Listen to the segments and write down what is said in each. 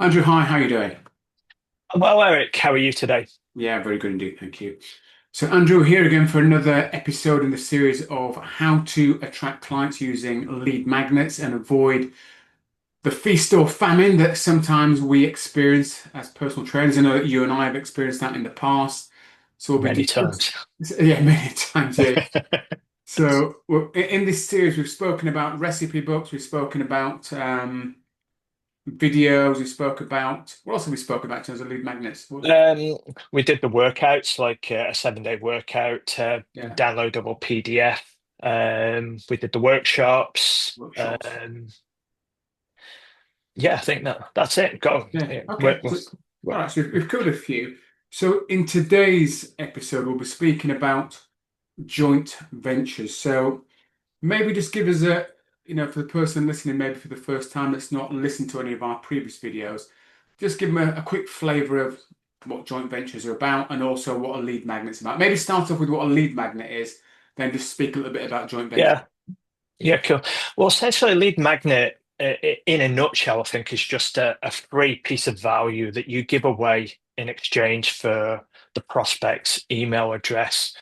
Andrew, hi, how are you doing? Well, Eric, how are you today? Yeah, very good indeed, thank you. So, Andrew, here again for another episode in the series of how to attract clients using lead magnets and avoid the feast or famine that sometimes we experience as personal trainers. I know that you and I have experienced that in the past. So, we'll be Many discussing, times. yeah, many times, yeah. So, in this series, we've spoken about recipe books, we've spoken about videos, we spoke about what else have we spoke about in terms of lead magnets? Um, we did the workouts, like a 7-day workout, Yeah, downloadable PDF. We did the workshops. workshops. Yeah, I think that's it. Go. Yeah. Yeah, Okay. So, all right. So we've covered a few. So in today's episode, we'll be speaking about joint ventures. So maybe just give us for the person listening, maybe for the first time that's not listened to any of our previous videos, just give them a quick flavor of what joint ventures are about and also what a lead magnet's about. Maybe start off with what a lead magnet is, then just speak a little bit about joint ventures. yeah, yeah, cool. Well, essentially, lead magnet, in a nutshell, I think, is just a free piece of value that you give away in exchange for the prospect's email address.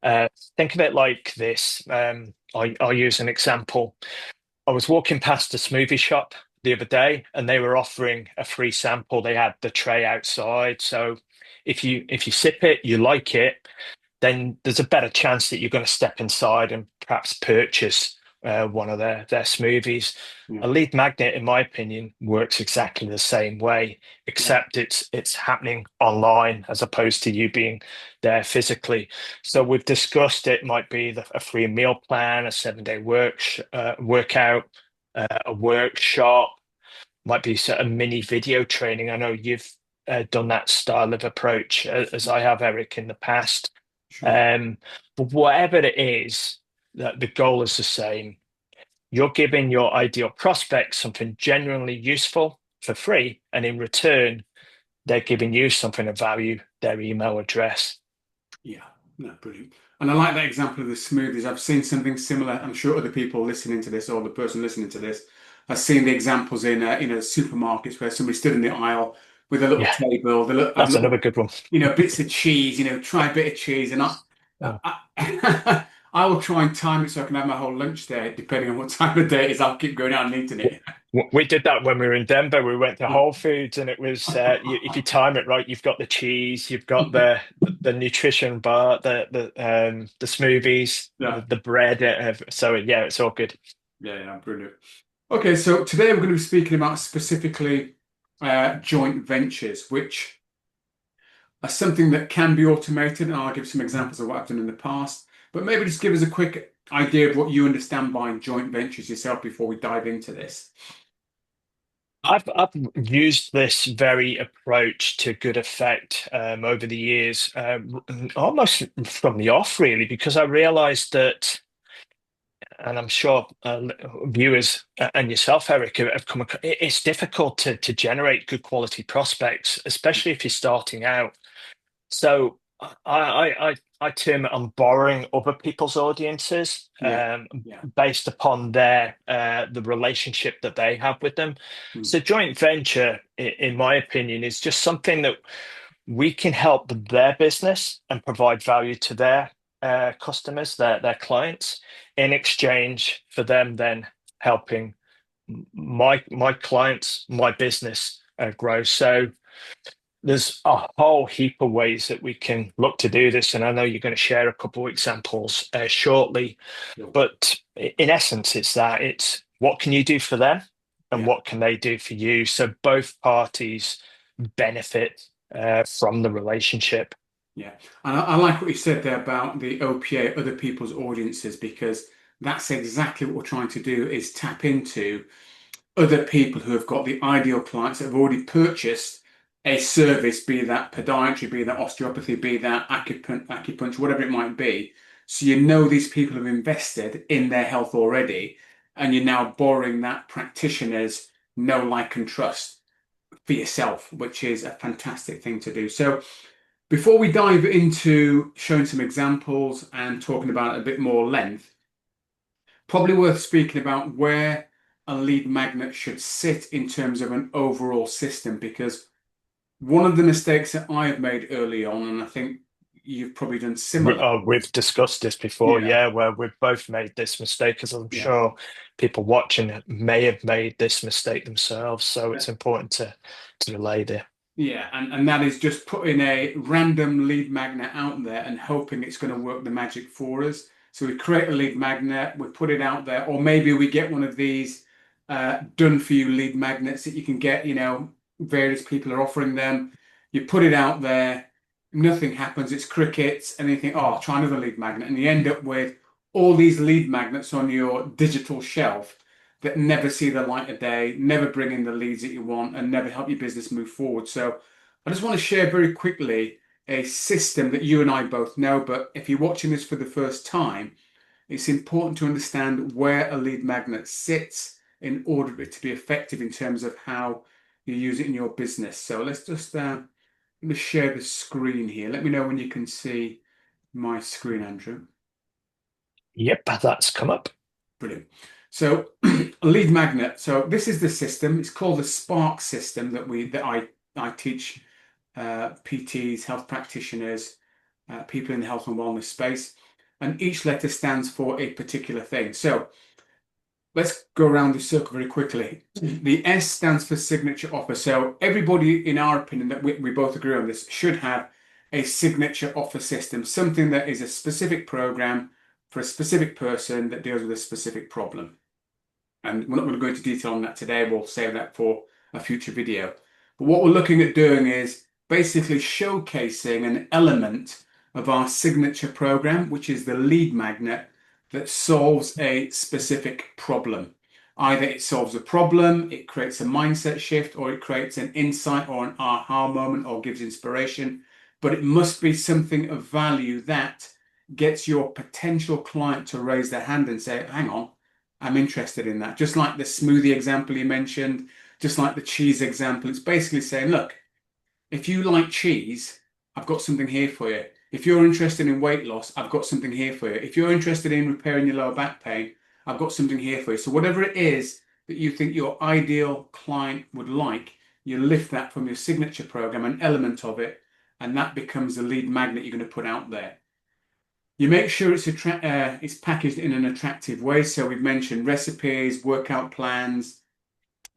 Uh, think of it like this. I'll use an example. I was walking past a smoothie shop the other day, and they were offering a free sample. They had the tray outside, so if you sip it, you like it, then there's a better chance that you're going to step inside and perhaps purchase one of their smoothies. Yeah. A lead magnet, in my opinion, works exactly the same way, Yeah. except it's happening online as opposed to you being there physically. So we've discussed it might be a free meal plan, a 7-day workout, a workshop, might be sort of mini video training. I know you've done that style of approach as I have, Eric, in the past. Sure. Um, but whatever it is, that the goal is the same. You're giving your ideal prospect something genuinely useful for free, and in return, they're giving you something of value, their email address. Yeah, no, brilliant. And I like that example of the smoothies. I've seen something similar. I'm sure other people listening to this or the person listening to this has seen the examples in supermarkets where somebody stood in the aisle with a little Yeah, table. They have that's little another good one. bits of cheese. Try a bit of cheese, and Oh. I will try and time it so I can have my whole lunch there, depending on what time of day it is. I'll keep going out and eating it. We did that when we were in Denver. We went to Whole Foods, and it was if you time it right, you've got the cheese, you've got the nutrition bar, the smoothies, Yeah, the bread. So yeah, it's all good. yeah, yeah, brilliant. Okay, so today we're going to be speaking about specifically joint ventures, which are something that can be automated, and I'll give some examples of what I've done in the past. But maybe just give us a quick idea of what you understand by joint ventures yourself before we dive into this. I've used this very approach to good effect over the years, almost from the off, really, because I realized that, and I'm sure viewers and yourself, Eric, have come across, it's difficult to generate good quality prospects, especially if you're starting out. So I term it on borrowing other people's audiences Yeah, yeah, based upon the relationship that they have with them. mm, So joint venture, in my opinion, is just something that we can help their business and provide value to their customers, their clients, in exchange for them then helping my clients, my business grow. So there's a whole heap of ways that we can look to do this, and I know you're going to share a couple of examples shortly. yeah, But in essence, it's what can you do for them, and yeah. what can they do for you, so both parties benefit from the relationship. Yeah. And I like what you said there about the OPA, other people's audiences, because that's exactly what we're trying to do is tap into other people who have got the ideal clients that have already purchased a service, be that podiatry, be that osteopathy, be that acupuncture, whatever it might be. So you know these people have invested in their health already, and you're now borrowing that practitioner's know, like, and trust for yourself, which is a fantastic thing to do. So before we dive into showing some examples and talking about it a bit more length, probably worth speaking about where a lead magnet should sit in terms of an overall system, because one of the mistakes that I have made early on, and I think you've probably done similar. We've discussed this before, Yeah, yeah, where we've both made this mistake, as I'm yeah. sure people watching may have made this mistake themselves. So Uh, it's important to relay there. Yeah, and that is just putting a random lead magnet out there and hoping it's going to work the magic for us. So we create a lead magnet, we put it out there, or maybe we get one of these done for you lead magnets that you can get, various people are offering them. You put it out there, nothing happens, it's crickets, and you think, oh, I'll try another lead magnet. And you end up with all these lead magnets on your digital shelf that never see the light of day, never bring in the leads that you want, and never help your business move forward. So I just want to share very quickly a system that you and I both know, but if you're watching this for the first time, it's important to understand where a lead magnet sits in order for it to be effective in terms of how you use it in your business. So let me share the screen here. Let me know when you can see my screen, Andrew. Yep, that's come up. Brilliant. So a lead magnet. So this is the system. It's called the S.P.A.R.K.S system that I teach PTs, health practitioners, people in the health and wellness space, and each letter stands for a particular thing. So let's go around this circle very quickly. The S stands for signature offer. So everybody, in our opinion, that we both agree on this, should have a signature offer system, something that is a specific program for a specific person that deals with a specific problem. And we're not going to go into detail on that today. We'll save that for a future video. But what we're looking at doing is basically showcasing an element of our signature program, which is the lead magnet that solves a specific problem. Either it solves a problem, it creates a mindset shift, or it creates an insight or an aha moment or gives inspiration. But it must be something of value that gets your potential client to raise their hand and say, hang on, I'm interested in that. Just like the smoothie example you mentioned, just like the cheese example, it's basically saying, look, if you like cheese, I've got something here for you. If you're interested in weight loss, I've got something here for you. If you're interested in repairing your lower back pain, I've got something here for you. So whatever it is that you think your ideal client would like, you lift that from your signature program, an element of it, and that becomes the lead magnet you're going to put out there. You make sure it's packaged in an attractive way. So we've mentioned recipes, workout plans,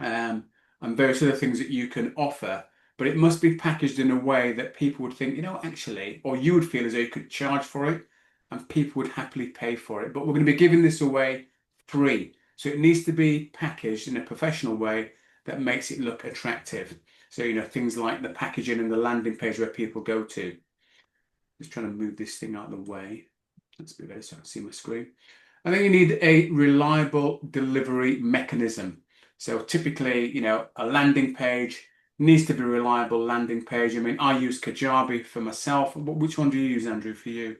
um, and various other things that you can offer. But it must be packaged in a way that people would think, actually, or you would feel as though you could charge for it, and people would happily pay for it. But we're going to be giving this away free. So it needs to be packaged in a professional way that makes it look attractive. So, things like the packaging and the landing page where people go to. Just trying to move this thing out of the way. Let's be better so I can see my screen. I think you need a reliable delivery mechanism. So typically, a landing page needs to be a reliable landing page. I mean, I use Kajabi for myself. Which one do you use, Andrew, for you?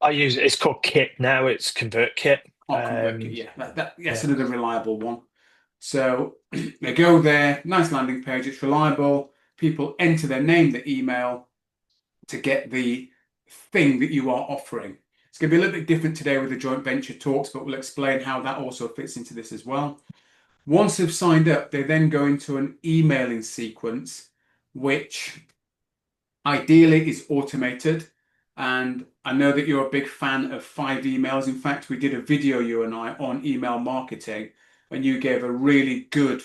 It's called Kit now, it's ConvertKit. Oh, ConvertKit. Yeah, that's Yeah. another reliable one. So they go there, nice landing page. It's reliable. People enter their name, the email, to get the thing that you are offering. It's going to be a little bit different today with the joint venture talks, but we'll explain how that also fits into this as well. Once they've signed up, they then go into an emailing sequence, which ideally is automated. And I know that you're a big fan of 5 emails. In fact, we did a video, you and I, on email marketing, and you gave a really good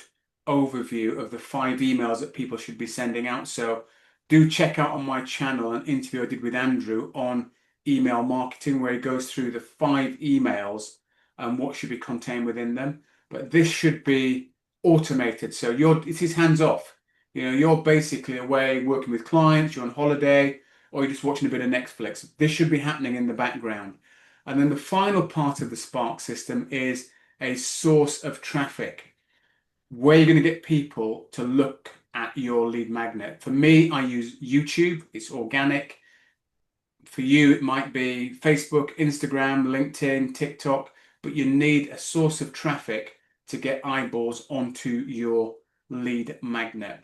overview of the 5 emails that people should be sending out. So do check out on my channel an interview I did with Andrew on email marketing, where he goes through the 5 emails and what should be contained within them. But this should be automated. So it is hands off. You're basically away working with clients, you're on holiday, or you're just watching a bit of Netflix. This should be happening in the background. And then the final part of the S.P.A.R.K.S system is a source of traffic, where you're going to get people to look at your lead magnet. For me, I use YouTube, it's organic. For you, it might be Facebook, Instagram, LinkedIn, TikTok, but you need a source of traffic to get eyeballs onto your lead magnet.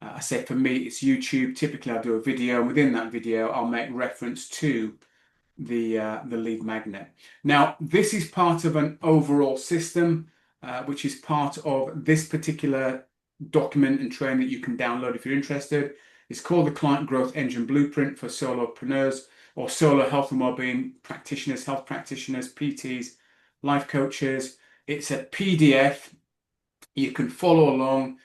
I say for me, it's YouTube. Typically, I'll do a video, and within that video, I'll make reference to the lead magnet. Now, this is part of an overall system. which is part of this particular document and training that you can download if you're interested. It's called the Client Growth Engine Blueprint for solopreneurs or solo health and wellbeing practitioners, health practitioners, PTs, life coaches. It's a PDF. You can follow along.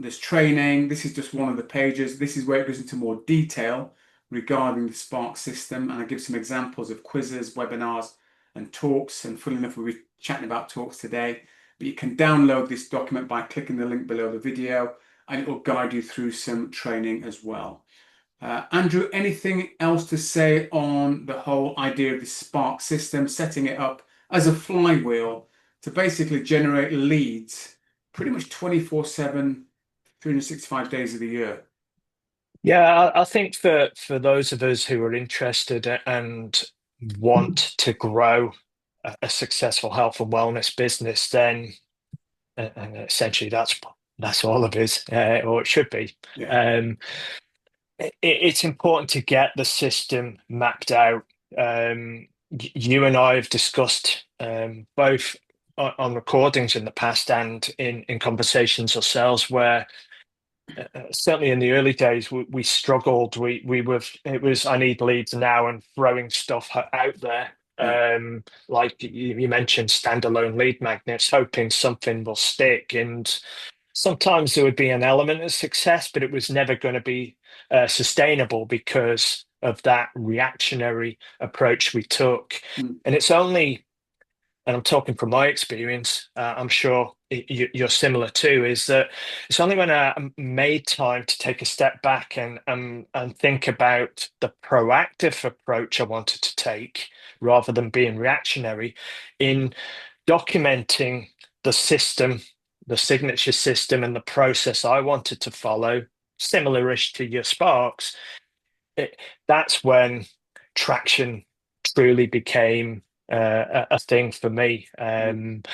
There's training. This is just one of the pages. This is where it goes into more detail regarding the S.P.A.R.K.S system, and I give some examples of quizzes, webinars, and talks. And funnily enough, we'll be chatting about talks today. But you can download this document by clicking the link below the video, and it will guide you through some training as well. Andrew, anything else to say on the whole idea of the S.P.A.R.K.S system, setting it up as a flywheel to basically generate leads pretty much 24/7, 365 days of the year? Yeah, I think for those of us who are interested and want to grow a successful health and wellness business, then and essentially that's all of it, or it should be. Yeah, Um, it's important to get the system mapped out. You and I have discussed both on recordings in the past and in conversations ourselves where certainly in the early days we struggled. We were it was I need leads now and throwing stuff out there. yeah, Like you mentioned, standalone lead magnets, hoping something will stick. And sometimes there would be an element of success, but it was never going to be sustainable because of that reactionary approach we took. mm, And it's only, and I'm talking from my experience, I'm sure you're similar too, is that it's only when I made time to take a step back and think about the proactive approach I wanted to take rather than being reactionary in documenting the system, the signature system, and the process I wanted to follow, similar-ish to your Sparks. That's when traction truly became a thing for me. mm,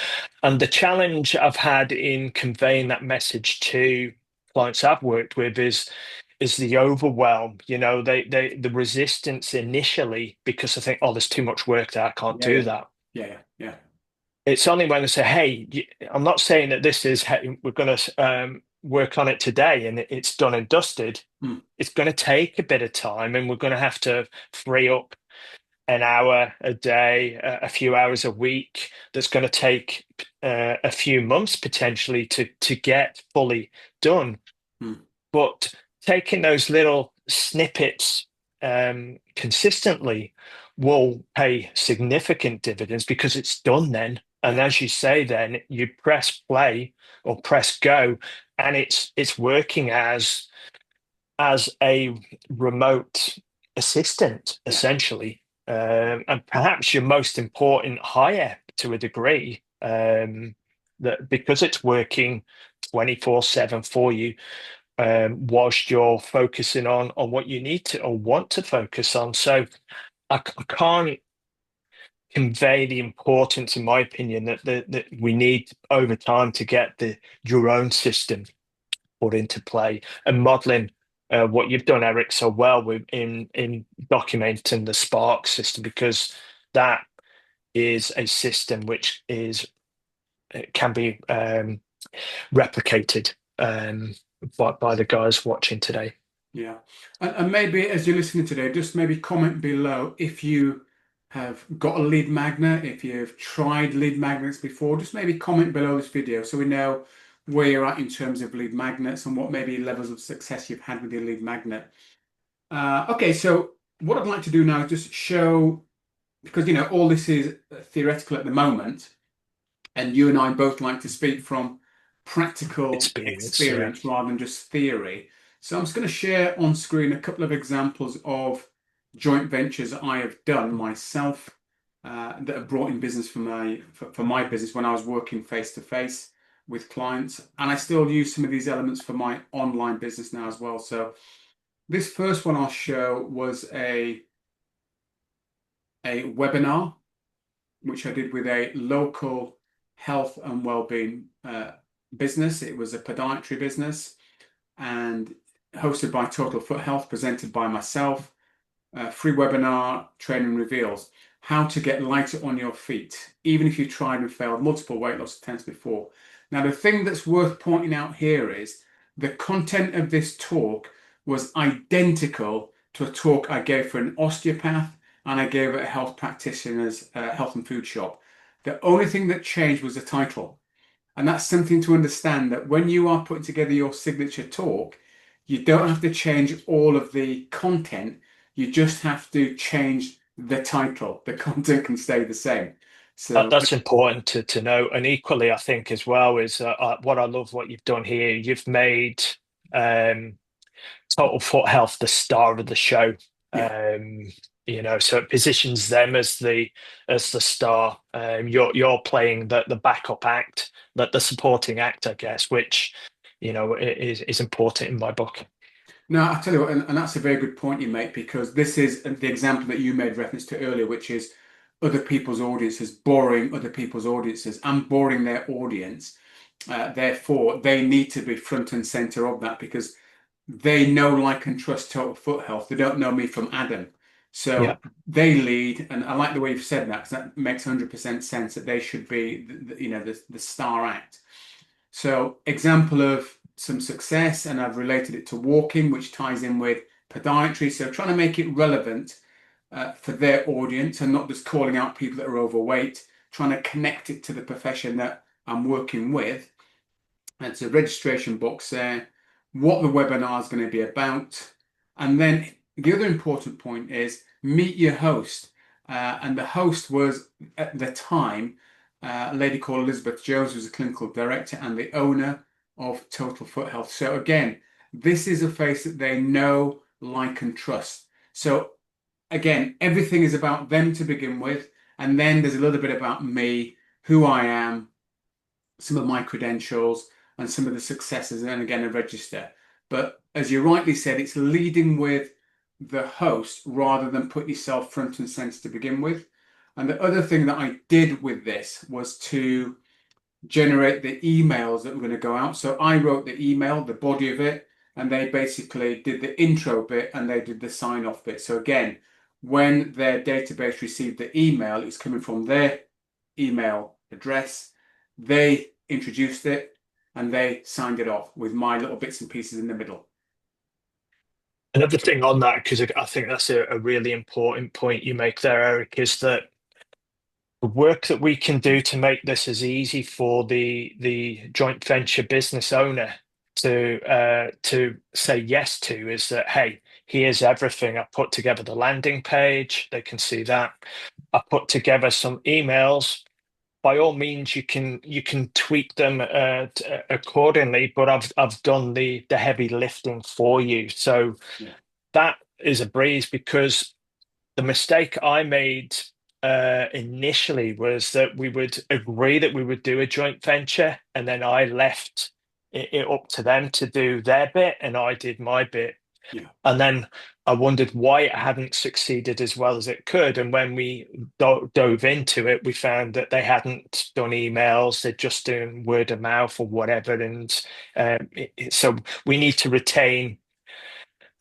And the challenge I've had in conveying that message to clients I've worked with is the overwhelm. You know, the resistance initially because I think, oh, there's too much work there, I can't yeah, do yeah, that. yeah, yeah, yeah. It's only when I say, hey, I'm not saying that this is, hey, we're going to work on it today and it's done and dusted. Mm, It's going to take a bit of time and we're going to have to free up an hour a day, a few hours a week. That's going to take a few months potentially to get fully done. mm, But taking those little snippets consistently will pay significant dividends because it's done then. And yeah, as you say, then you press play or press go, and it's working as a remote assistant, yeah, essentially, and perhaps your most important hire to a degree, that because it's working 24/7 for you, whilst you're focusing on what you need to or want to focus on. So I can't convey the importance, in my opinion, that we need over time to get your own system put into play and modeling what you've done, Eric, so well with in documenting the S.P.A.R.K.S system because that is a system which is it can be replicated by the guys watching today. yeah. And maybe as you're listening today, just maybe comment below if you have got a lead magnet, if you've tried lead magnets before, just maybe comment below this video so we know where you're at in terms of lead magnets and what maybe levels of success you've had with your lead magnet. Okay, so what I'd like to do now is just show, because all this is theoretical at the moment, and you and I both like to speak from practical Experience, yeah. experience rather than just theory. So I'm just going to share on screen a couple of examples of joint ventures I have done myself that have brought in business for my business when I was working face to face with clients, and I still use some of these elements for my online business now as well. So this first one I'll show was a webinar which I did with a local health and well-being business. It was a podiatry business and hosted by Total Foot Health, presented by myself. Free webinar, training reveals. how to get lighter on your feet, even if you've tried and failed multiple weight loss attempts before. Now, the thing that's worth pointing out here is the content of this talk was identical to a talk I gave for an osteopath and I gave at a health practitioner's health and food shop. The only thing that changed was the title. And that's something to understand that when you are putting together your signature talk, you don't have to change all of the content. You just have to change the title. The content can stay the same. So, That's important to know. And equally, I think as well is what I love what you've done here. You've made um, Total Foot Health the star of the show. yeah. Um, so it positions them as the star. You're playing the backup act, the supporting act, I guess, which is important in my book. No, I tell you what, and that's a very good point you make because this is the example that you made reference to earlier, which is other people's audiences, boring other people's audiences. I'm boring their audience. Therefore, they need to be front and center of that because they know, like, and trust Total Foot Health. They don't know me from Adam. Yeah. So they lead, and I like the way you've said that because that makes 100% sense that they should be, the star act. So, example of some success, and I've related it to walking, which ties in with podiatry. So, trying to make it relevant for their audience and not just calling out people that are overweight, trying to connect it to the profession that I'm working with. It's a registration box there, what the webinar is going to be about. And then the other important point is meet your host. And the host was at the time a lady called Elizabeth Jones, who's a clinical director and the owner of Total Foot Health. So again, this is a face that they know, like, and trust. So again, everything is about them to begin with. And then there's a little bit about me, who I am, some of my credentials and some of the successes, and then again a register. But as you rightly said, it's leading with the host rather than put yourself front and center to begin with. And the other thing that I did with this was to generate the emails that were going to go out. So I wrote the email, the body of it, and they basically did the intro bit and they did the sign off bit. So again, when their database received the email, it's coming from their email address. They introduced it and they signed it off with my little bits and pieces in the middle. Another thing on that, because I think that's a really important point you make there, Eric, is that the work that we can do to make this as easy for the joint venture business owner to say yes to is that, hey, here's everything. I put together the landing page, they can see that. I put together some emails. By all means, you can tweak them accordingly, but I've done the heavy lifting for you. So Yeah. that is a breeze because the mistake I made initially was that we would agree that we would do a joint venture, and then I left it up to them to do their bit, and I did my bit. Yeah. And then I wondered why it hadn't succeeded as well as it could. And when we dove into it, we found that they hadn't done emails, they're just doing word of mouth or whatever. And so we need to retain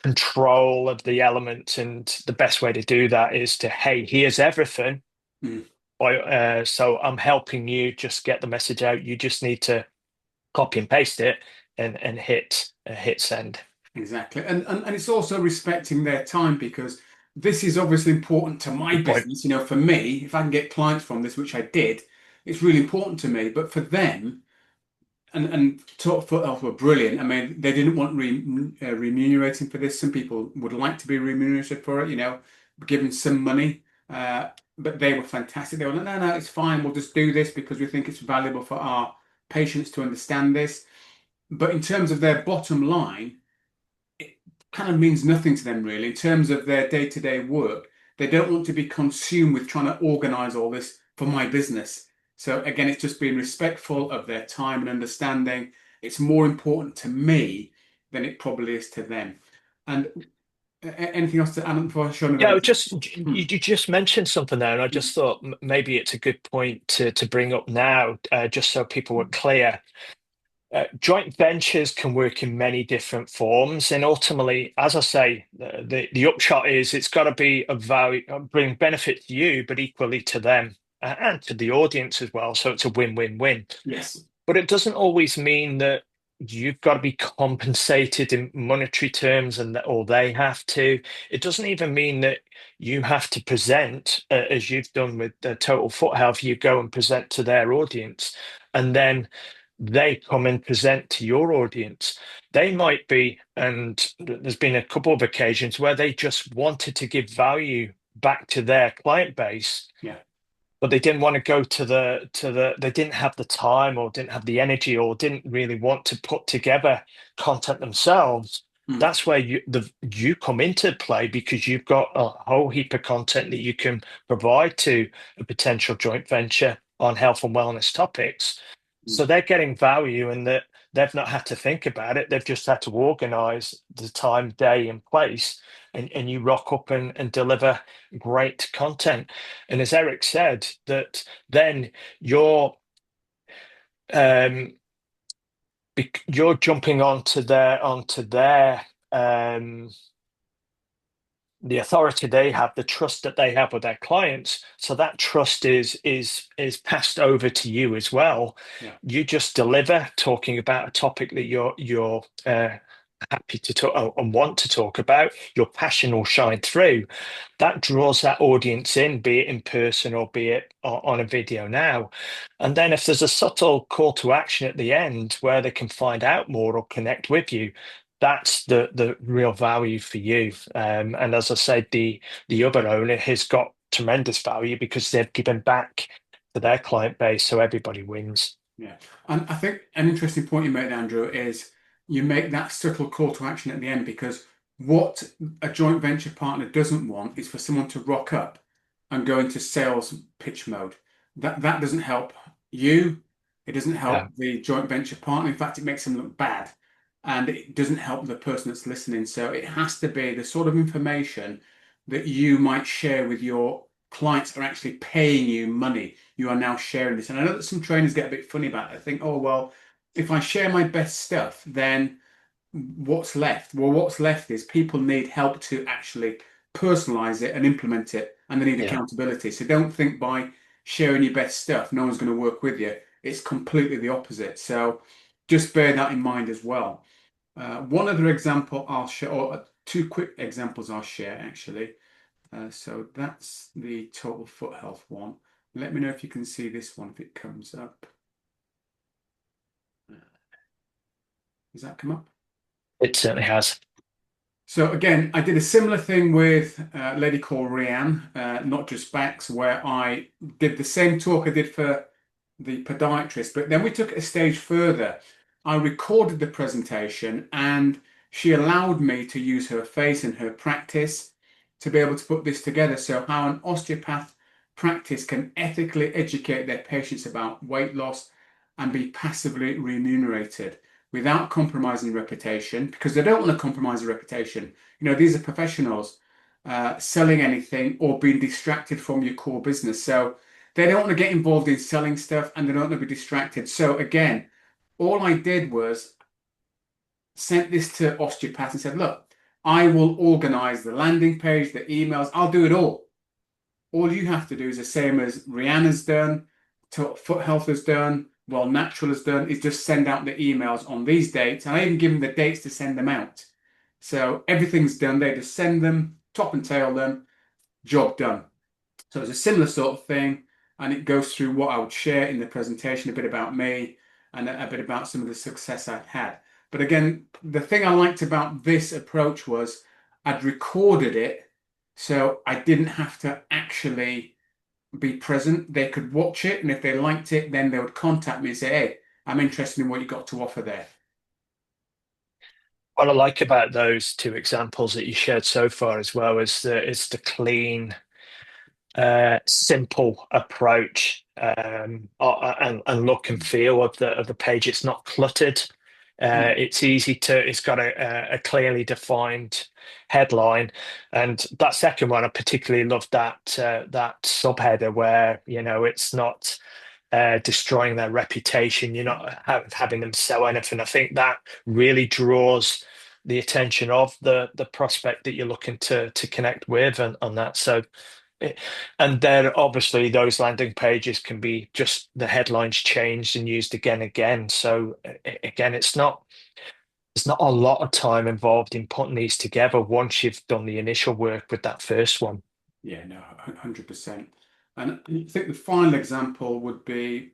control of the element. And the best way to do that is to, hey, here's everything. Mm. So I'm helping you just get the message out. You just need to copy and paste it and hit send. Exactly. And it's also respecting their time because this is obviously important to my Good point. business. For me, if I can get clients from this, which I did, it's really important to me. But for them, and Top Foot Health were brilliant. I mean, they didn't want remunerating for this. Some people would like to be remunerated for it, given some money. But they were fantastic. They were like, no, no, it's fine. We'll just do this because we think it's valuable for our patients to understand this. But in terms of their bottom line, it kind of means nothing to them really in terms of their day-to-day work. They don't want to be consumed with trying to organize all this for my business. So again, it's just being respectful of their time and understanding. It's more important to me than it probably is to them. And anything else to add before I show Yeah, them? just Hmm. you just mentioned something there, and I just thought maybe it's a good point to bring up now, just so people were clear. Joint ventures can work in many different forms, and ultimately, as I say, the upshot is it's got to be of value, bring benefit to you, but equally to them and to the audience as well. So it's a win-win-win. Yes. But it doesn't always mean that you've got to be compensated in monetary terms and that or they have to. It doesn't even mean that you have to present, as you've done with Total Foot Health, you go and present to their audience, and then they come and present to your audience. They might be, and there's been a couple of occasions where they just wanted to give value back to their client base, Yeah. but they didn't want to go they didn't have the time or didn't have the energy or didn't really want to put together content themselves. Mm. That's where you come into play because you've got a whole heap of content that you can provide to a potential joint venture on health and wellness topics. Mm. So they're getting value and that they've not had to think about it. They've just had to organize the time, day, and place, and you rock up and deliver great content. And as Eric said, that then um, you're jumping onto their the authority they have, the trust that they have with their clients. So that trust is passed over to you as well. Yeah. You just deliver talking about a topic that you're happy to talk and want to talk about. Your passion will shine through. That draws that audience in, be it in person or be it on a video now. And then if there's a subtle call to action at the end where they can find out more or connect with you, that's the real value for you. And as I said, the other owner has got tremendous value because they've given back to their client base, so everybody wins. Yeah. And I think an interesting point you made, Andrew, is you make that subtle call to action at the end because what a joint venture partner doesn't want is for someone to rock up and go into sales pitch mode. That doesn't help you. It doesn't help Yeah, the joint venture partner. In fact, it makes them look bad. And it doesn't help the person that's listening. So it has to be the sort of information that you might share with your clients are actually paying you money. You are now sharing this. And I know that some trainers get a bit funny about it. I think, oh, well, if I share my best stuff, then what's left? Well, what's left is people need help to actually personalize it and implement it, and they need yeah. accountability. So don't think by sharing your best stuff, no one's going to work with you. It's completely the opposite. So just bear that in mind as well. One other example I'll share, or two quick examples I'll share actually. So that's the total foot health one. Let me know if you can see this one if it comes up. Does that come up? It certainly has. So again, I did a similar thing with a lady called Rianne, not just backs, where I did the same talk I did for the podiatrist, but then we took it a stage further. I recorded the presentation and she allowed me to use her face and her practice to be able to put this together. So how an osteopath practice can ethically educate their patients about weight loss and be passively remunerated without compromising reputation, because they don't want to compromise their reputation. You know, these are professionals selling anything or being distracted from your core business. So they don't want to get involved in selling stuff and they don't want to be distracted. So again, all I did was sent this to osteopath and said, look, I will organize the landing page, the emails, I'll do it all. All you have to do is the same as Rihanna's done, Foot Health has done, Well Natural has done, is just send out the emails on these dates. And I even give them the dates to send them out. So everything's done. They just send them, top and tail them, job done. So it's a similar sort of thing. And it goes through what I would share in the presentation, a bit about me and a bit about some of the success I've had. But again, the thing I liked about this approach was I'd recorded it, so I didn't have to actually be present. They could watch it, and if they liked it, then they would contact me and say, hey, I'm interested in what you got to offer there. What I like about those two examples that you shared so far as well is the clean, simple approach and look and feel of the page. It's not cluttered. Mm. It's easy to. It's got a clearly defined headline, and that second one I particularly loved that that subheader where it's not. destroying their reputation. You're not having them sell anything. I think that really draws the attention of the prospect that you're looking to connect with and on that. So, it- and then obviously those landing pages can be just the headlines changed and used again and again. So again, there's not a lot of time involved in putting these together once you've done the initial work with that first one. Yeah, no, 100%. And I think the final example would be,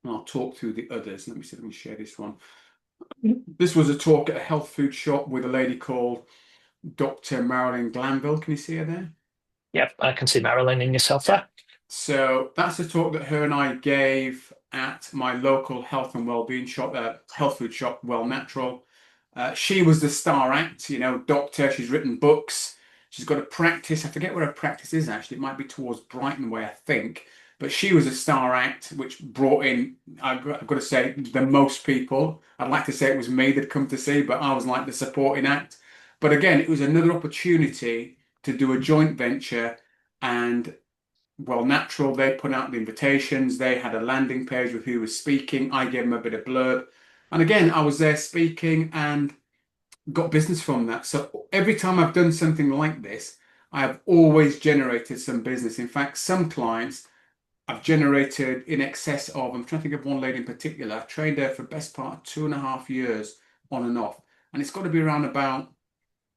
and I'll talk through the others. Let me see if I can share this one. This was a talk at a health food shop with a lady called Dr. Marilyn Glanville. Can you see her there? Yep, I can see Marilyn in yourself Yeah. there. So that's a talk that her and I gave at my local health and wellbeing shop, health food shop, Well Natural. She was the star act, doctor. She's written books. She's got a practice. I forget where her practice is actually. It might be towards Brighton way, I think. But she was a star act, which brought in, I've got to say, the most people. I'd like to say it was me that come to see, but I was like the supporting act. But again, it was another opportunity to do a joint venture, and Well Natural, they put out the invitations. They had a landing page with who was speaking. I gave them a bit of blurb. And again, I was there speaking and got business from that. So every time I've done something like this, I have always generated some business. In fact, some clients I've generated in excess of, I'm trying to think of one lady in particular. I've trained her for the best part of 2.5 years on and off. And it's got to be around about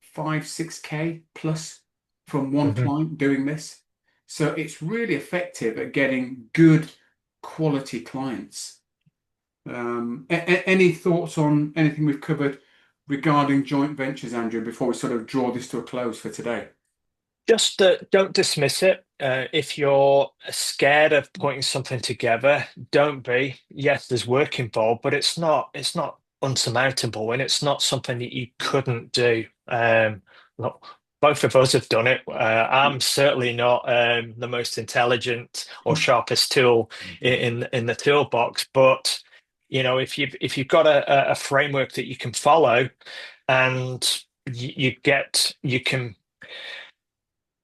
5, 6K plus from one Mhm. client doing this. So it's really effective at getting good quality clients. Any thoughts on anything we've covered regarding joint ventures, Andrew, before we sort of draw this to a close for today? Just don't dismiss it. If you're scared of putting something together, don't be. Yes, there's work involved, but it's not unsurmountable, and it's not something that you couldn't do. Look, both of us have done it. I'm certainly not the most intelligent or sharpest tool in the toolbox, but if you've got a framework that you can follow, and you can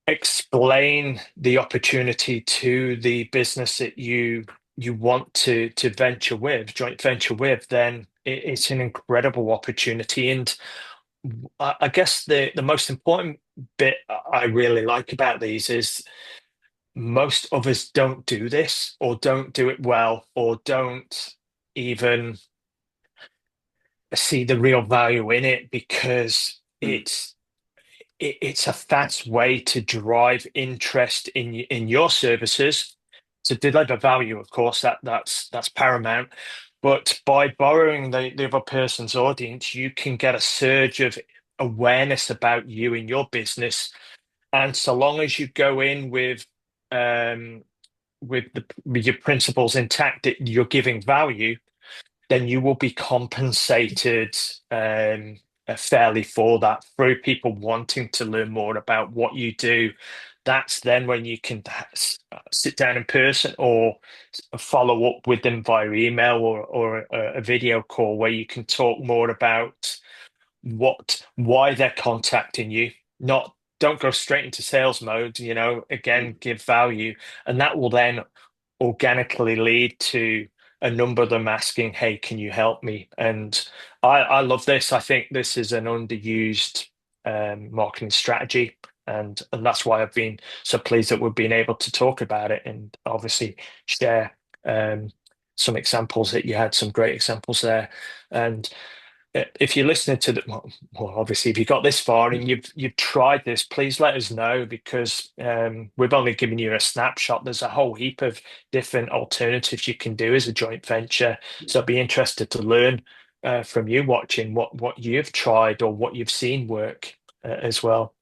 explain the opportunity to the business that you want to venture with, joint venture with, then it's an incredible opportunity. And I guess the most important bit I really like about these is most of us don't do this or don't do it well or don't even see the real value in it because Mm, it's a fast way to drive interest in your services to deliver value. Of course, that's paramount. But by borrowing the other person's audience, you can get a surge of awareness about you and your business. And so long as you go in um, with your principles intact, that you're giving value, then you will be compensated fairly for that through people wanting to learn more about what you do. That's then when you can sit down in person or follow up with them via email or a video call where you can talk more about why they're contacting you. Not Don't go straight into sales mode, again, mm, give value. And that will then organically lead to a number of them asking, "Hey, can you help me?" And I love this. I think this is an underused marketing strategy, and that's why I've been so pleased that we've been able to talk about it and obviously share some examples that you had some great examples there. And if you're listening to the well, obviously, if you got this far and you've tried this, please let us know because we've only given you a snapshot. There's a whole heap of different alternatives you can do as a joint venture. So I'd be interested to learn from you watching what you've tried or what you've seen work as well.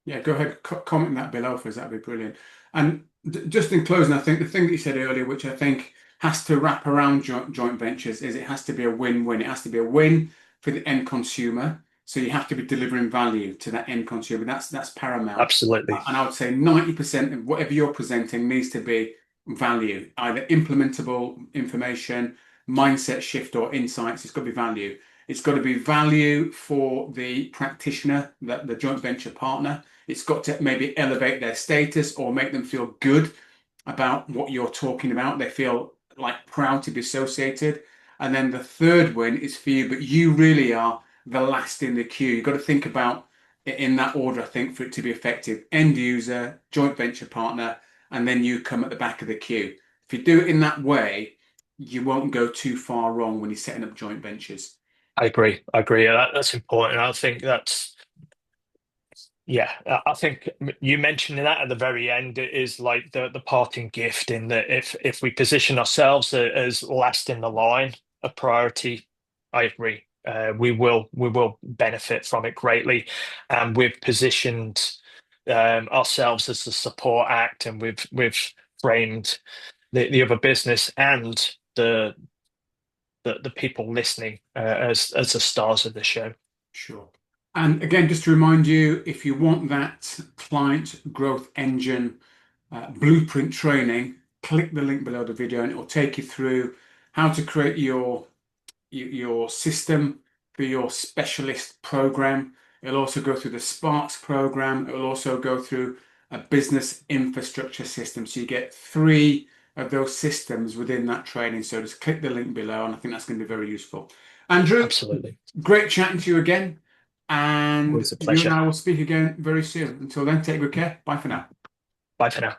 Yeah, go ahead, comment that below for us. That'd be brilliant. And just in closing, I think the thing that you said earlier, which I think has to wrap around joint ventures, is it has to be a win-win. It has to be a win for the end consumer. So you have to be delivering value to that end consumer. That's paramount. Absolutely. And I would say 90% of whatever you're presenting needs to be value, either implementable information, mindset shift, or insights. It's got to be value. It's got to be value for the practitioner, the joint venture partner. It's got to maybe elevate their status or make them feel good about what you're talking about. They feel like proud to be associated. And then the third win is for you, but you really are the last in the queue. You've got to think about it in that order, I think, for it to be effective. End user, joint venture partner, and then you come at the back of the queue. If you do it in that way, you won't go too far wrong when you're setting up joint ventures. I agree. I agree. That's important. I think that's yeah. I think you mentioned that at the very end. It is like the parting gift in that if we position ourselves as last in the line, a priority, I agree. We will benefit from it greatly, and we've positioned ourselves as the support act, and we've framed the other business and the people listening as the stars of the show. Sure. And again, just to remind you, if you want that client growth engine blueprint training, click the link below the video and it will take you through how to create your system for your specialist program. It'll also go through the S.P.A.R.K.S program. It'll also go through a business infrastructure system. So you get three of those systems within that training. So just click the link below, and I think that's going to be very useful. Andrew, Absolutely. great chatting to you again. And Always a you and pleasure. I will speak again very soon. Until then, take good care. Bye for now. Bye for now.